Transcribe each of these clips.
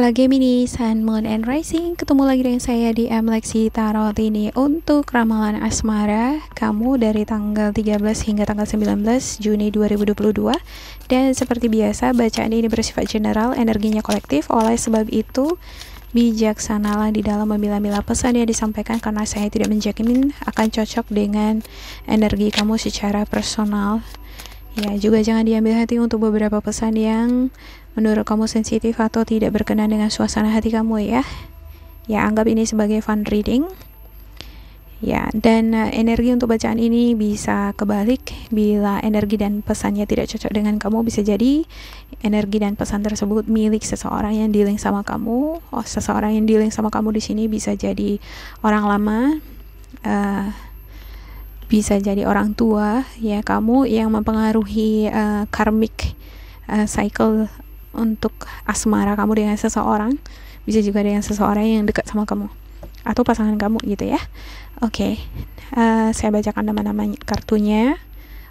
Halo Gemini, Sun, Moon, and Rising. Ketemu lagi dengan saya di Lexi Tarot ini untuk ramalan asmara kamu dari tanggal 13 hingga tanggal 19 Juni 2022. Dan seperti biasa, bacaan ini bersifat general, energinya kolektif. Oleh sebab itu, bijaksanalah di dalam memilah-milah pesan yang disampaikan karena saya tidak menjamin akan cocok dengan energi kamu secara personal. Ya, juga jangan diambil hati untuk beberapa pesan yang menurut kamu sensitif atau tidak berkenan dengan suasana hati kamu ya. Ya, anggap ini sebagai fun reading. Ya, dan energi untuk bacaan ini bisa kebalik bila energi dan pesannya tidak cocok dengan kamu. Bisa jadi energi dan pesan tersebut milik seseorang yang dealing sama kamu. Seseorang yang dealing sama kamu di sini bisa jadi orang lama, bisa jadi orang tua ya, kamu yang mempengaruhi karmic cycle untuk asmara kamu dengan seseorang. Bisa juga dengan seseorang yang dekat sama kamu atau pasangan kamu gitu ya. Oke, saya bacakan nama-nama kartunya.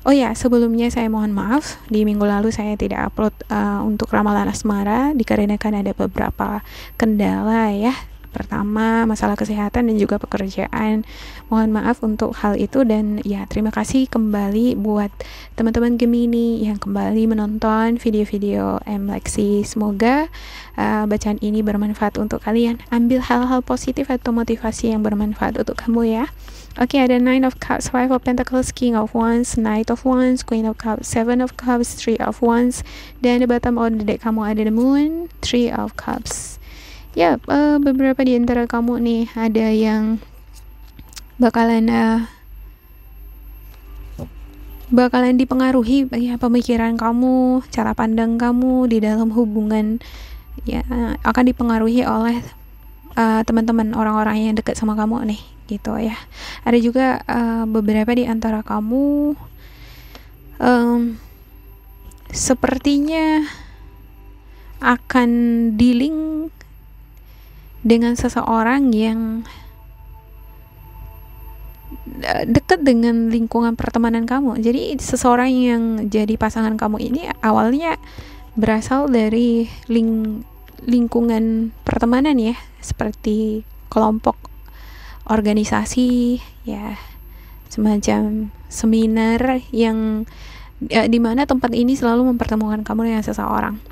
Oh ya, sebelumnya saya mohon maaf, di minggu lalu saya tidak upload untuk ramalan asmara dikarenakan ada beberapa kendala ya. Pertama, masalah kesehatan dan juga pekerjaan. Mohon maaf untuk hal itu, dan ya terima kasih kembali buat teman-teman Gemini yang kembali menonton video-video Lexi. Semoga bacaan ini bermanfaat untuk kalian. Ambil hal-hal positif atau motivasi yang bermanfaat untuk kamu ya. Oke, ada Nine of Cups, Five of Pentacles, King of Wands, Knight of Wands, Queen of Cups, Seven of Cups, Three of Wands, dan di bottom of the deck kamu ada the Moon, Three of Cups. Ya, beberapa di antara kamu nih ada yang bakalan dipengaruhi ya pemikiran kamu, cara pandang kamu di dalam hubungan ya, akan dipengaruhi oleh teman-teman, orang-orang yang dekat sama kamu nih gitu ya. Ada juga beberapa di antara kamu sepertinya akan dealing dengan seseorang yang dekat dengan lingkungan pertemanan kamu. Jadi seseorang yang jadi pasangan kamu ini awalnya berasal dari lingkungan pertemanan ya, seperti kelompok organisasi ya, semacam seminar yang dimana tempat ini selalu mempertemukan kamu dengan seseorang.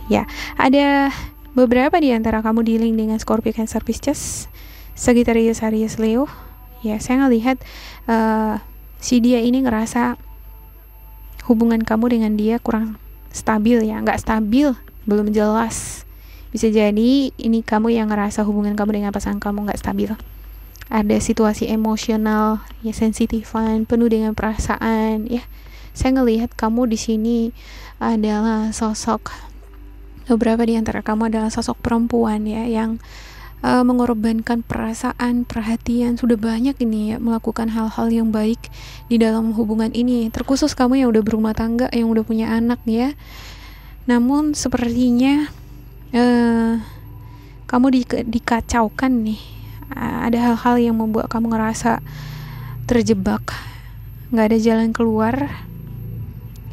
Ya, ada beberapa di antara kamu dealing dengan Scorpio, Cancer, Pisces, Sagittarius, Aries, Leo. Ya, saya ngelihat si dia ini ngerasa hubungan kamu dengan dia kurang stabil ya, nggak stabil, belum jelas. Bisa jadi ini kamu yang ngerasa hubungan kamu dengan pasangan kamu nggak stabil. Ada situasi emosional ya, sensitifan, penuh dengan perasaan ya. Saya ngelihat kamu di sini adalah sosok, beberapa di antara kamu adalah sosok perempuan ya yang mengorbankan perasaan, perhatian, sudah banyak ini ya melakukan hal-hal yang baik di dalam hubungan ini. Terkhusus kamu yang udah berumah tangga, yang udah punya anak ya. Namun sepertinya kamu dikacaukan nih. Ada hal-hal yang membuat kamu ngerasa terjebak, nggak ada jalan keluar.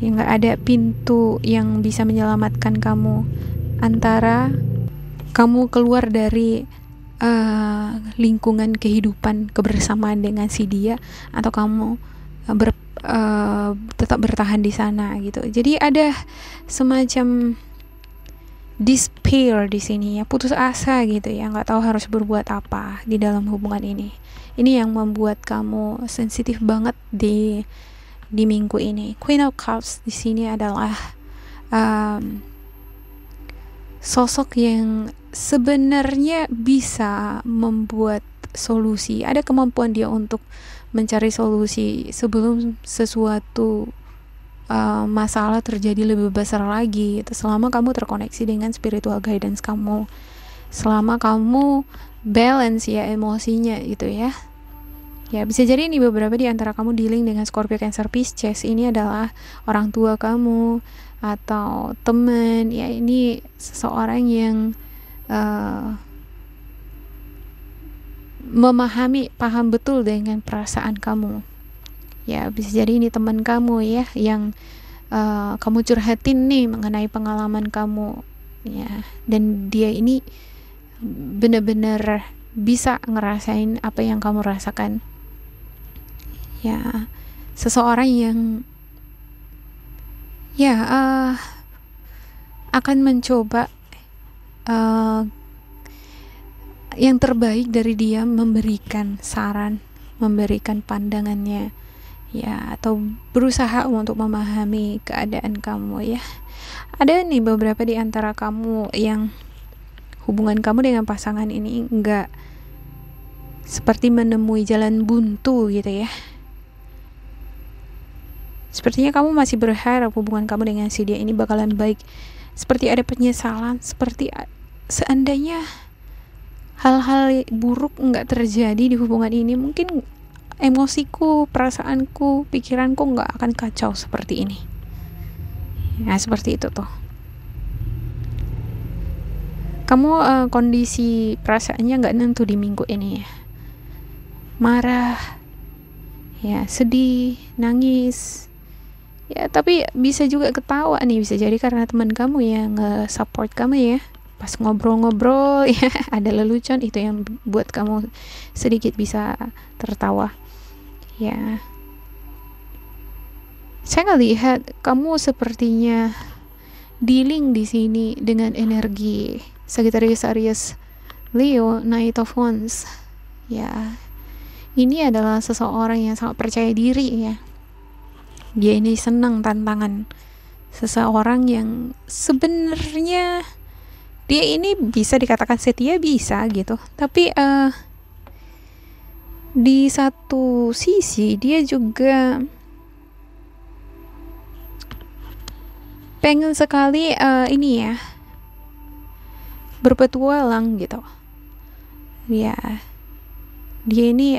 Ya, nggak ada pintu yang bisa menyelamatkan kamu antara kamu keluar dari lingkungan kehidupan kebersamaan dengan si dia, atau kamu tetap bertahan di sana gitu. Jadi ada semacam despair di sini ya, putus asa gitu ya, nggak tahu harus berbuat apa di dalam hubungan ini. Ini yang membuat kamu sensitif banget di minggu ini. Queen of Cups di sini adalah sosok yang sebenarnya bisa membuat solusi. Ada kemampuan dia untuk mencari solusi sebelum sesuatu masalah terjadi lebih besar lagi. Selama kamu terkoneksi dengan spiritual guidance kamu, selama kamu balance ya emosinya gitu ya. Ya, bisa jadi ini beberapa di antara kamu dealing dengan Scorpio, Cancer, Pisces. Ini adalah orang tua kamu atau teman ya. Ini seseorang yang paham betul dengan perasaan kamu. Ya, bisa jadi ini teman kamu ya yang kamu curhatin nih mengenai pengalaman kamu ya. Dan dia ini benar-benar bisa ngerasain apa yang kamu rasakan, ya. Seseorang yang ya akan mencoba yang terbaik dari dia, memberikan saran, memberikan pandangannya, ya, atau berusaha untuk memahami keadaan kamu, ya. Ada nih beberapa di antara kamu yang hubungan kamu dengan pasangan ini enggak seperti menemui jalan buntu gitu, ya. Sepertinya kamu masih berharap hubungan kamu dengan si dia ini bakalan baik. Seperti ada penyesalan, seperti seandainya hal-hal buruk nggak terjadi di hubungan ini, mungkin emosiku, perasaanku, pikiranku nggak akan kacau seperti ini. Nah, seperti itu tuh. Kamu kondisi perasaannya nggak nentu di minggu ini, ya. Marah, ya, sedih, nangis, ya, tapi bisa juga ketawa nih, bisa jadi karena teman kamu yang nge-support kamu, ya. Pas ngobrol-ngobrol, ya, ada lelucon itu yang buat kamu sedikit bisa tertawa, ya. Saya ngelihat kamu sepertinya dealing di sini dengan energi Sagittarius Aries Leo Knight of Wands, ya. Ini adalah seseorang yang sangat percaya diri, ya. Dia ini senang tantangan. Seseorang yang sebenarnya dia ini bisa dikatakan setia, bisa gitu, tapi di satu sisi dia juga pengen sekali ini, ya, berpetualang gitu, ya. Dia ini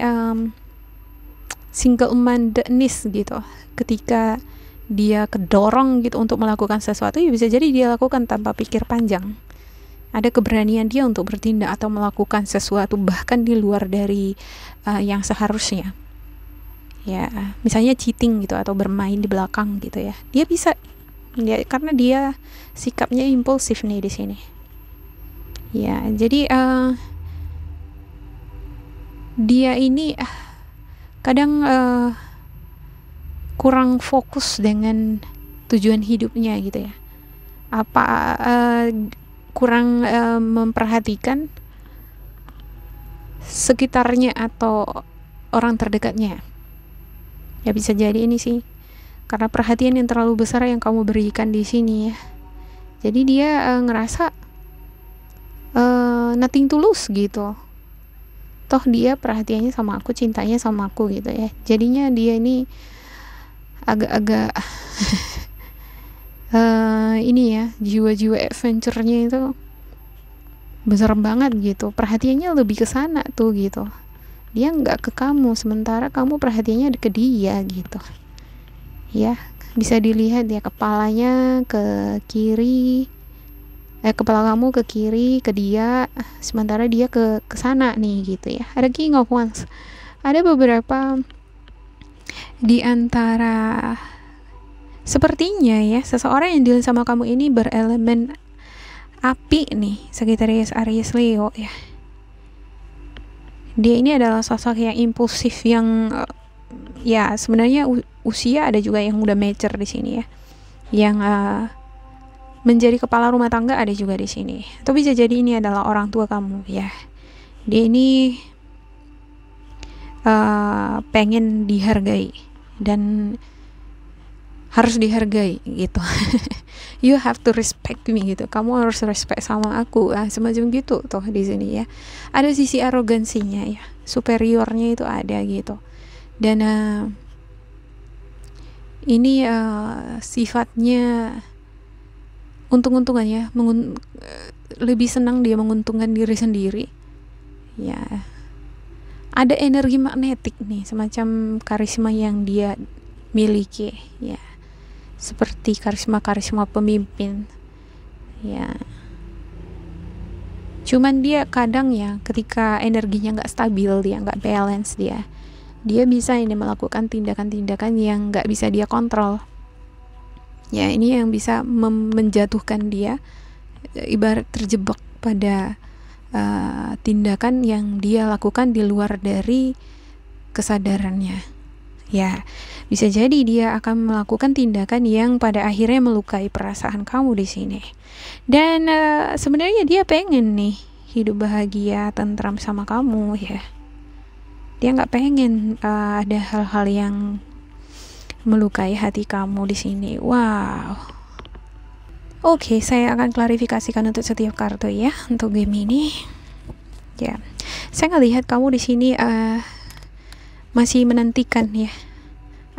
single mindedness gitu. Ketika dia kedorong gitu untuk melakukan sesuatu, ya bisa jadi dia lakukan tanpa pikir panjang. Ada keberanian dia untuk bertindak atau melakukan sesuatu bahkan di luar dari yang seharusnya, ya. Misalnya cheating gitu atau bermain di belakang gitu, ya. Dia bisa, ya, karena dia sikapnya impulsif nih di sini, ya. Jadi dia ini kadang kurang fokus dengan tujuan hidupnya gitu, ya. Kurang memperhatikan sekitarnya atau orang terdekatnya, ya. Bisa jadi ini sih karena perhatian yang terlalu besar yang kamu berikan di sini, ya. Jadi dia ngerasa nothing tulus gitu. Toh dia perhatiannya sama aku, cintanya sama aku gitu, ya. Jadinya dia ini agak-agak ini, ya, jiwa-jiwa adventure-nya itu besar banget gitu. Perhatiannya lebih ke sana tuh gitu. Dia nggak ke kamu, sementara kamu perhatiannya ke dia gitu, ya. Bisa dilihat ya, kepalanya ke kiri, kepala kamu ke kiri ke dia, sementara dia ke sana nih gitu, ya. Ada King of Wands. Ada beberapa di antara sepertinya, ya, seseorang yang deal sama kamu ini berelemen api nih, Sagittarius Aries Leo, ya. Dia ini adalah sosok yang impulsif yang ya, sebenarnya usia ada juga yang udah mature di sini, ya. Yang menjadi kepala rumah tangga ada juga di sini. Atau bisa jadi ini adalah orang tua kamu, ya. Dia ini pengen dihargai dan harus dihargai gitu. You have to respect me gitu. Kamu harus respect sama aku, semacam gitu tuh di sini, ya. Ada sisi arogansinya, ya. Superiornya itu ada gitu. Dan ini sifatnya untung-untungan, ya. Lebih senang dia menguntungkan diri sendiri, ya. Ada energi magnetik nih, semacam karisma yang dia miliki, ya. Seperti karisma pemimpin, ya. Cuman dia kadang, ya, ketika energinya nggak stabil, dia nggak balance, dia bisa ini melakukan tindakan-tindakan yang nggak bisa dia kontrol, ya. Ini yang bisa menjatuhkan dia ibarat terjebak pada tindakan yang dia lakukan di luar dari kesadarannya. Ya, bisa jadi dia akan melakukan tindakan yang pada akhirnya melukai perasaan kamu di sini. Dan sebenarnya dia pengen nih hidup bahagia, tentram sama kamu ya. Dia nggak pengen ada hal-hal yang melukai hati kamu di sini. Wow. Oke, saya akan klarifikasikan untuk setiap kartu ya untuk game ini. Ya, saya ngelihat kamu di sini masih menantikan ya.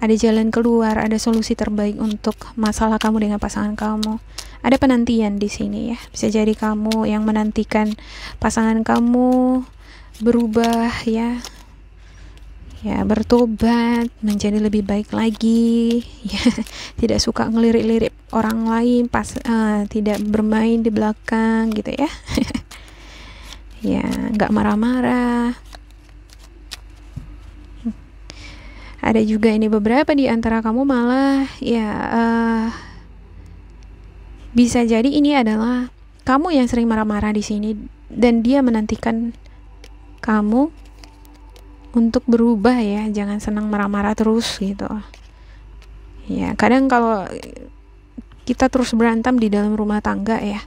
Ada jalan keluar, ada solusi terbaik untuk masalah kamu dengan pasangan kamu. Ada penantian di sini ya. Bisa jadi kamu yang menantikan pasangan kamu berubah ya. Ya, bertobat menjadi lebih baik lagi ya. Tidak suka ngelirik-lirik orang lain, tidak bermain di belakang gitu ya. Ya, nggak marah-marah. Ada juga ini beberapa di antara kamu malah ya bisa jadi ini adalah kamu yang sering marah-marah di sini dan dia menantikan kamu untuk berubah ya, jangan senang marah-marah terus gitu. Ya, kadang kalau kita terus berantem di dalam rumah tangga ya,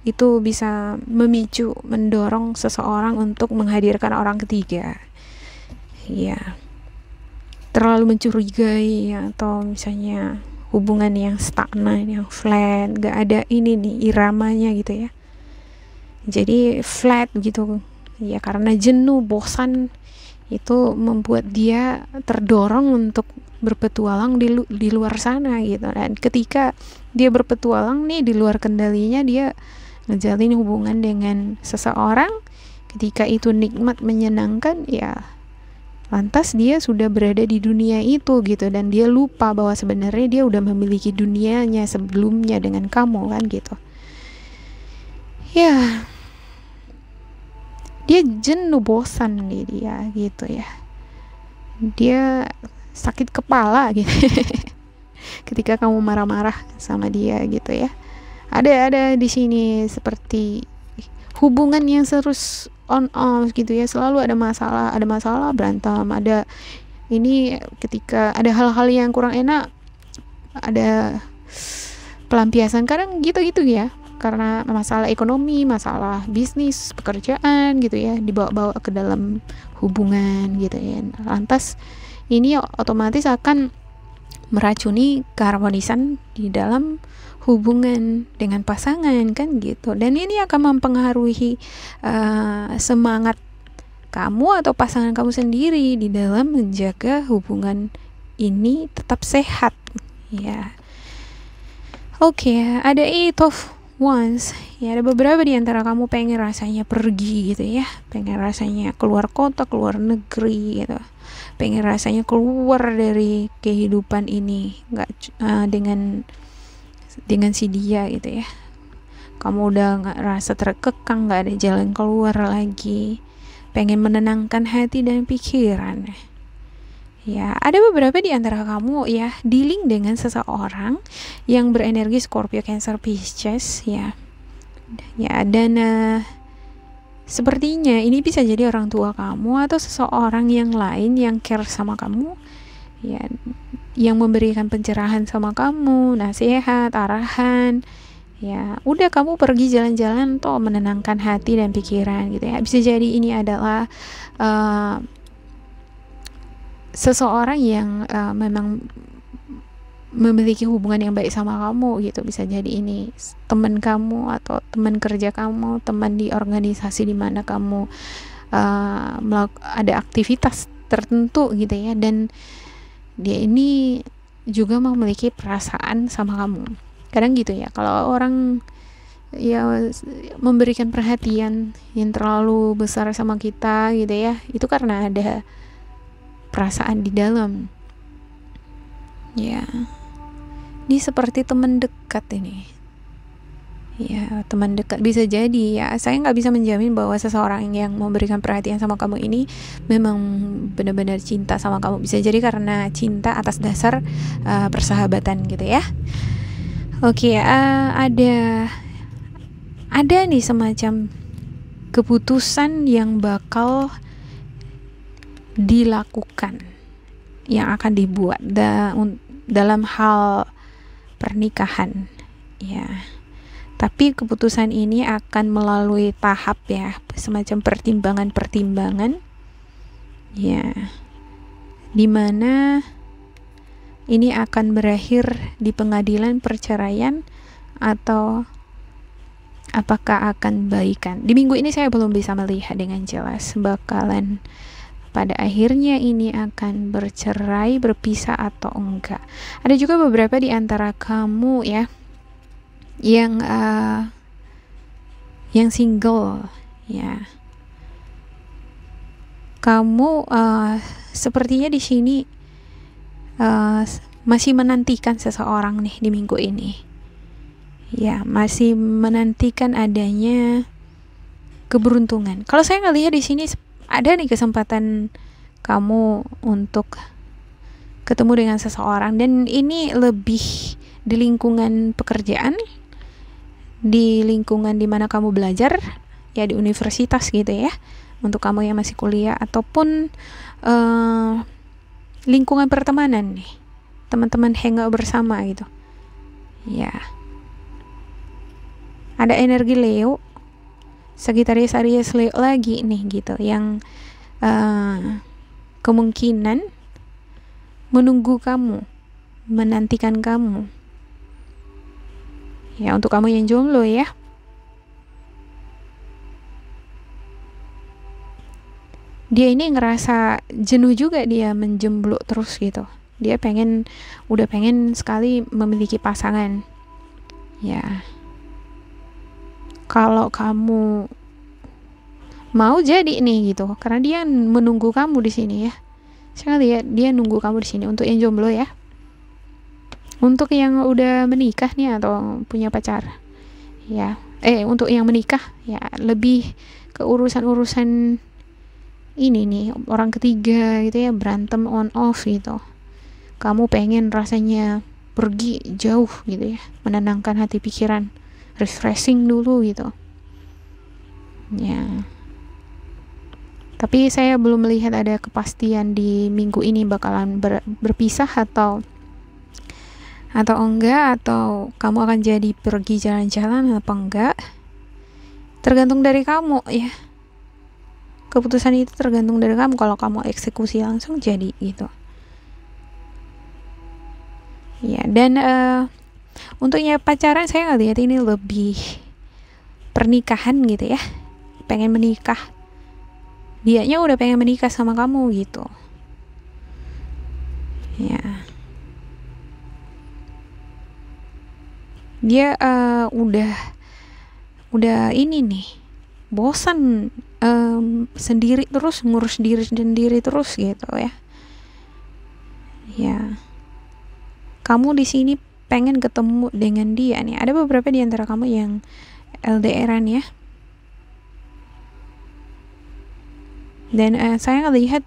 itu bisa memicu, mendorong seseorang untuk menghadirkan orang ketiga. Ya. Terlalu mencurigai atau misalnya hubungan yang stagnan, yang flat, gak ada ini nih iramanya gitu ya. Jadi flat gitu ya, karena jenuh, bosan, itu membuat dia terdorong untuk berpetualang di luar sana gitu. Dan ketika dia berpetualang nih di luar kendalinya, dia ngejalin hubungan dengan seseorang, ketika itu nikmat, menyenangkan ya, lantas dia sudah berada di dunia itu gitu, dan dia lupa bahwa sebenarnya dia udah memiliki dunianya sebelumnya dengan kamu kan gitu. Ya, dia jenuh, bosan nih dia gitu ya. Dia sakit kepala gitu ketika kamu marah-marah sama dia gitu ya. Ada di sini seperti hubungan yang terus on off gitu ya, selalu ada masalah berantem, ada ini ketika ada hal-hal yang kurang enak, ada pelampiasan kadang gitu ya, karena masalah ekonomi, masalah bisnis, pekerjaan gitu ya, dibawa-bawa ke dalam hubungan gitu ya. Lantas ini otomatis akan meracuni keharmonisan di dalam hubungan dengan pasangan kan gitu, dan ini akan mempengaruhi semangat kamu atau pasangan kamu sendiri di dalam menjaga hubungan ini tetap sehat ya. Oke, ada 8 of Wands ya. Ada beberapa di antara kamu pengen rasanya pergi gitu ya, pengen rasanya keluar kota, keluar negeri gitu, pengen rasanya keluar dari kehidupan ini, nggak dengan si dia gitu ya. Kamu udah nggak rasa terkekang, nggak ada jalan keluar lagi, pengen menenangkan hati dan pikiran ya. Ada beberapa di antara kamu ya dealing dengan seseorang yang berenergi Scorpio, Cancer, Pisces ya. Dan sepertinya ini bisa jadi orang tua kamu atau seseorang yang lain yang care sama kamu ya, yang memberikan pencerahan sama kamu, nasihat, arahan ya. Udah, kamu pergi jalan-jalan toh menenangkan hati dan pikiran gitu ya. Bisa jadi ini adalah seseorang yang memang memiliki hubungan yang baik sama kamu gitu. Bisa jadi ini teman kamu atau teman kerja kamu, teman di organisasi di mana kamu ada aktivitas tertentu gitu ya, dan dia ini juga memiliki perasaan sama kamu. Kadang gitu ya, kalau orang ya memberikan perhatian yang terlalu besar sama kita gitu ya, itu karena ada perasaan di dalam ya. Ini seperti teman dekat ini ya, teman dekat. Bisa jadi ya, saya nggak bisa menjamin bahwa seseorang yang memberikan perhatian sama kamu ini memang benar-benar cinta sama kamu. Bisa jadi karena cinta atas dasar persahabatan gitu ya. Oke, ada ada nih semacam keputusan yang bakal dilakukan, yang akan dibuat dalam hal pernikahan ya. Tapi keputusan ini akan melalui tahap ya, semacam pertimbangan-pertimbangan ya, dimana ini akan berakhir di pengadilan perceraian atau apakah akan baikan. Di minggu ini saya belum bisa melihat dengan jelas bakalan pada akhirnya ini akan bercerai, berpisah atau enggak. Ada juga beberapa di antara kamu ya yang single ya. Kamu sepertinya di sini masih menantikan seseorang nih di minggu ini. Ya, masih menantikan adanya keberuntungan. Kalau saya ngelihat di sini ada nih kesempatan kamu untuk ketemu dengan seseorang, dan ini lebih di lingkungan pekerjaan, di lingkungan dimana kamu belajar ya, di universitas gitu ya, untuk kamu yang masih kuliah, ataupun lingkungan pertemanan nih, teman-teman hangout bersama gitu ya. Ada energi Leo, Sagittarius, Aries, Leo lagi nih gitu, yang kemungkinan menunggu kamu, menantikan kamu ya. Untuk kamu yang jomblo ya, dia ini ngerasa jenuh juga, dia menjomblo terus gitu. Dia udah pengen sekali memiliki pasangan ya. Kalau kamu mau jadi nih gitu, karena dia menunggu kamu di sini ya. Saya lihat dia nunggu kamu di sini. Untuk yang jomblo ya. Untuk yang udah menikah nih atau punya pacar ya, untuk yang menikah ya, lebih ke urusan-urusan ini nih, orang ketiga gitu ya, berantem on off gitu. Kamu pengen rasanya pergi jauh gitu ya, menenangkan hati pikiran, refreshing dulu gitu ya. Tapi saya belum melihat ada kepastian di minggu ini bakalan berpisah atau enggak, atau kamu akan jadi pergi jalan-jalan apa enggak. Tergantung dari kamu ya. Keputusan itu tergantung dari kamu. Kalau kamu eksekusi langsung jadi gitu ya. Dan untuknya pacaran, saya ngeliat ini lebih pernikahan gitu ya, pengen menikah, dianya udah pengen menikah sama kamu gitu ya. Dia udah ini nih, bosan sendiri terus, ngurus diri sendiri terus gitu ya. Ya, kamu di sini pengen ketemu dengan dia nih. Ada beberapa di antara kamu yang LDR-an ya. Dan saya ngelihat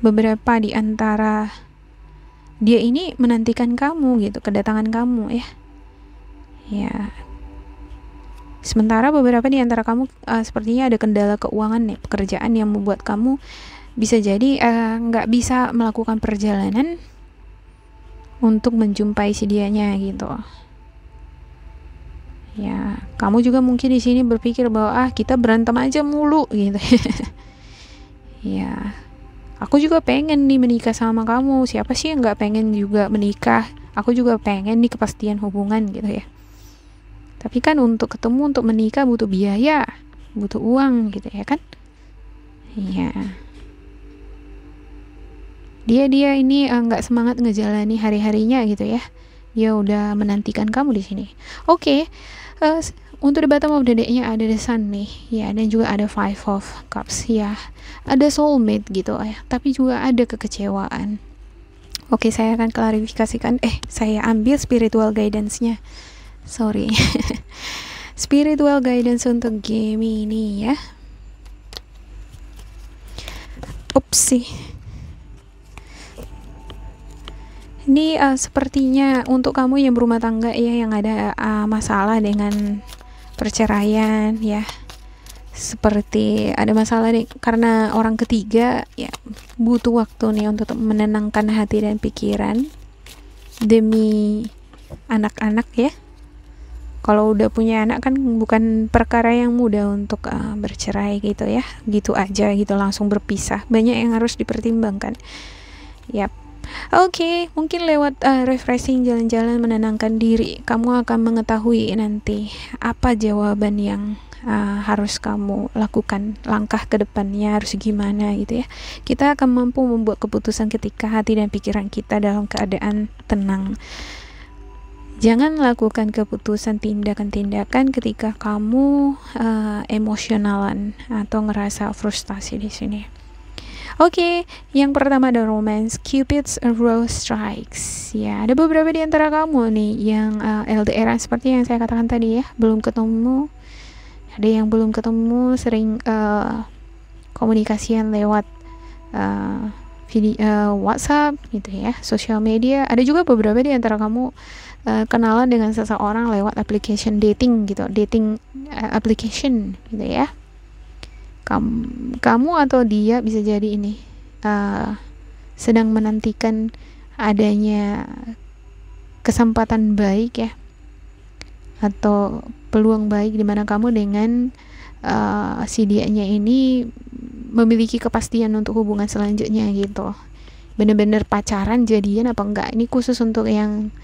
beberapa di antara dia ini menantikan kamu gitu, kedatangan kamu ya. Ya. Sementara beberapa di antara kamu sepertinya ada kendala keuangan nih, pekerjaan yang membuat kamu bisa jadi nggak bisa melakukan perjalanan untuk menjumpai si dianya gitu. Ya, kamu juga mungkin di sini berpikir bahwa kita berantem aja mulu gitu. Ya, aku juga pengen nih menikah sama kamu. Siapa sih yang nggak pengen juga menikah? Aku juga pengen nih kepastian hubungan gitu ya. Tapi kan untuk ketemu, untuk menikah butuh biaya, butuh uang gitu ya kan? Iya. Dia ini nggak semangat ngejalani hari-harinya gitu ya. Dia udah menantikan kamu di sini. Oke. Untuk the bottom of the deck-nya ada the sun nih ya, dan juga ada five of cups ya. Ada soulmate gitu ya, tapi juga ada kekecewaan. Oke, saya akan klarifikasikan. Saya ambil spiritual guidance-nya. Sorry. Spiritual guidance untuk Gemini ya. Upsi. Ini sepertinya untuk kamu yang berumah tangga ya, yang ada masalah dengan perceraian ya, seperti ada masalah nih karena orang ketiga ya, butuh waktu nih untuk menenangkan hati dan pikiran demi anak-anak ya. Kalau udah punya anak kan bukan perkara yang mudah untuk bercerai gitu ya, gitu aja gitu langsung berpisah, banyak yang harus dipertimbangkan. Yap. Oke, mungkin lewat refreshing, jalan-jalan menenangkan diri, kamu akan mengetahui nanti apa jawaban yang harus kamu lakukan, langkah ke depannya harus gimana gitu ya. Kita akan mampu membuat keputusan ketika hati dan pikiran kita dalam keadaan tenang. Jangan lakukan keputusan tindakan-tindakan ketika kamu emosionalan atau ngerasa frustasi di sini. Oke, yang pertama ada romance, Cupid's arrow strikes. Ya, ada beberapa di antara kamu nih yang LDR seperti yang saya katakan tadi ya, belum ketemu. Ada yang belum ketemu, sering komunikasian lewat video WhatsApp gitu ya, sosial media. Ada juga beberapa di antara kamu kenalan dengan seseorang lewat application dating gitu, dating application gitu ya. Kamu atau dia bisa jadi ini sedang menantikan adanya kesempatan baik ya, atau peluang baik di mana kamu dengan si dianya ini memiliki kepastian untuk hubungan selanjutnya gitu. Bener-bener pacaran, jadian apa enggak, ini khusus untuk yang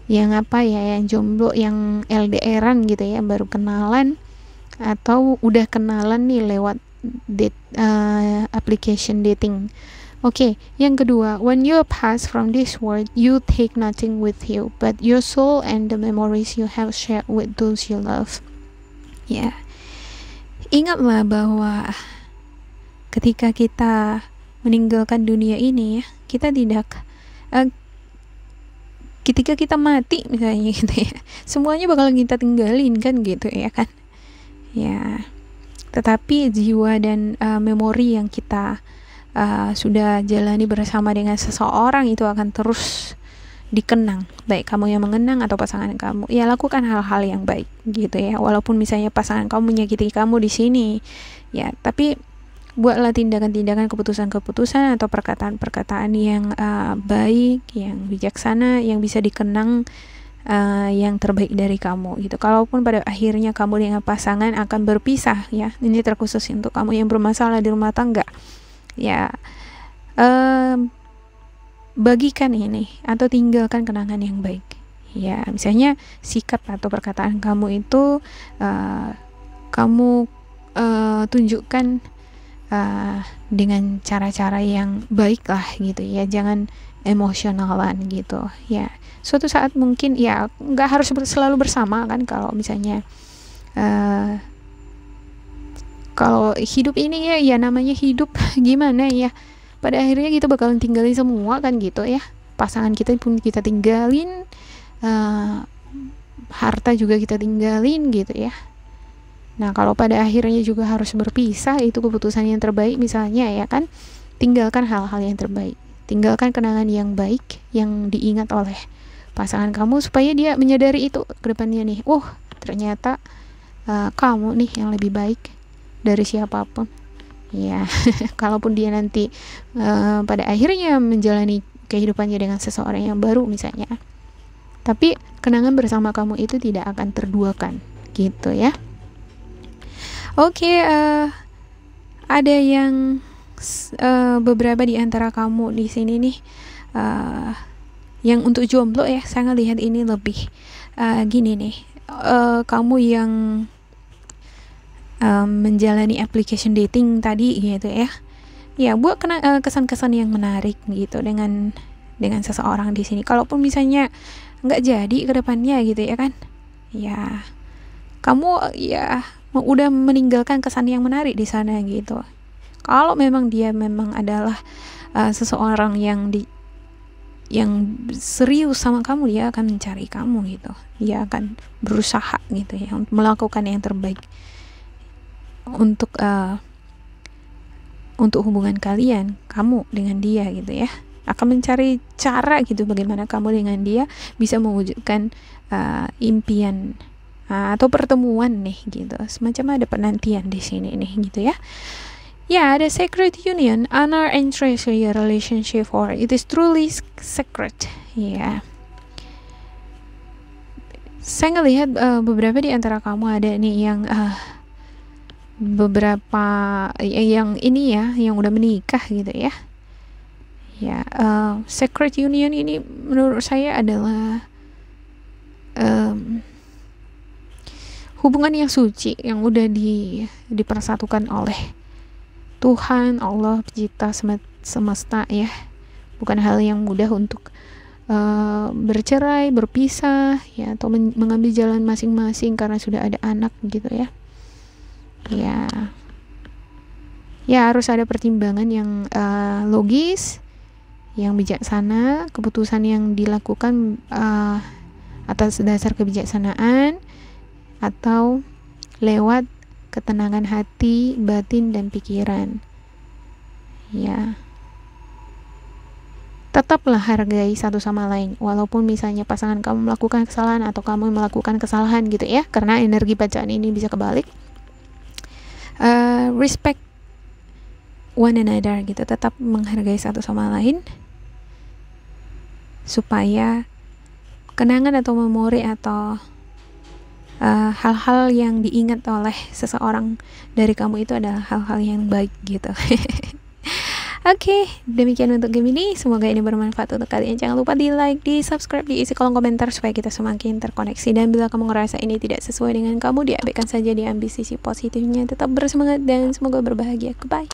apa ya, yang jomblo, yang LDRan gitu ya, baru kenalan atau udah kenalan nih lewat application dating. Oke, yang kedua, when you pass from this world, you take nothing with you but your soul and the memories you have shared with those you love. Ya, ingatlah bahwa ketika kita meninggalkan dunia ini ya, kita tidak ketika kita mati misalnya gitu ya, semuanya bakal kita tinggalin kan gitu ya kan. Ya, tetapi jiwa dan memori yang kita sudah jalani bersama dengan seseorang itu akan terus dikenang, baik kamu yang mengenang atau pasangan kamu. Ya, lakukan hal-hal yang baik gitu ya, walaupun misalnya pasangan kamu menyakiti kamu di sini ya, tapi buatlah tindakan-tindakan, keputusan-keputusan atau perkataan-perkataan yang baik, yang bijaksana, yang bisa dikenang, yang terbaik dari kamu gitu. Kalaupun pada akhirnya kamu dengan pasangan akan berpisah ya, ini terkhusus untuk kamu yang bermasalah di rumah tangga ya, bagikan ini atau tinggalkan kenangan yang baik ya. Misalnya sikap atau perkataan kamu itu kamu tunjukkan dengan cara-cara yang baik lah gitu ya, jangan emosionalan gitu ya. Suatu saat mungkin ya nggak harus selalu bersama kan, kalau misalnya kalau hidup ini ya namanya hidup gimana ya, pada akhirnya kita bakalan tinggalin semua kan gitu ya, pasangan kita pun kita tinggalin, harta juga kita tinggalin gitu ya. Nah, kalau pada akhirnya juga harus berpisah, itu keputusan yang terbaik misalnya ya kan, tinggalkan hal-hal yang terbaik, tinggalkan kenangan yang baik yang diingat oleh pasangan kamu, supaya dia menyadari itu ke depannya nih, ternyata kamu nih yang lebih baik dari siapapun ya. Kalaupun dia nanti pada akhirnya menjalani kehidupannya dengan seseorang yang baru misalnya, tapi kenangan bersama kamu itu tidak akan terduakan gitu ya. Oke, ada yang beberapa di antara kamu di sini nih yang untuk jomblo ya, saya ngelihat ini lebih gini nih, kamu yang menjalani application dating tadi gitu ya, buat kesan-kesan yang menarik gitu dengan seseorang di sini. Kalaupun misalnya nggak jadi ke depannya gitu ya kan, ya kamu ya udah meninggalkan kesan yang menarik di sana gitu. Kalau memang dia memang adalah seseorang yang serius sama kamu, dia akan mencari kamu gitu, dia akan berusaha gitu ya untuk melakukan yang terbaik untuk hubungan kalian, kamu dengan dia gitu ya. akan mencari cara gitu bagaimana kamu dengan dia bisa mewujudkan impian atau pertemuan nih gitu. Semacam ada penantian di sini nih gitu ya. Ya, ada sacred union, honor and treasure your relationship, or it is truly sacred. Ya. Saya ngelihat beberapa di antara kamu ada nih yang beberapa yang ini ya, yang udah menikah gitu ya. Ya, sacred union ini menurut saya adalah hubungan yang suci yang udah dipersatukan oleh Tuhan, Allah, pencipta semesta ya. Bukan hal yang mudah untuk bercerai, berpisah ya, atau mengambil jalan masing-masing karena sudah ada anak gitu ya. Ya harus ada pertimbangan yang logis, yang bijaksana, keputusan yang dilakukan atas dasar kebijaksanaan atau lewat ketenangan hati, batin, dan pikiran. Ya. Tetaplah hargai satu sama lain, walaupun misalnya pasangan kamu melakukan kesalahan atau kamu melakukan kesalahan gitu ya, karena energi bacaan ini bisa kebalik. Respect one another gitu, tetap menghargai satu sama lain, supaya kenangan atau memori atau hal-hal yang diingat oleh seseorang dari kamu itu adalah hal-hal yang baik gitu. Oke, demikian untuk game ini. Semoga ini bermanfaat untuk kalian. Jangan lupa di like, di subscribe, diisi kolom komentar supaya kita semakin terkoneksi. Dan bila kamu ngerasa ini tidak sesuai dengan kamu, diabaikan saja, diambil sisi positifnya. Tetap bersemangat dan semoga berbahagia. Goodbye.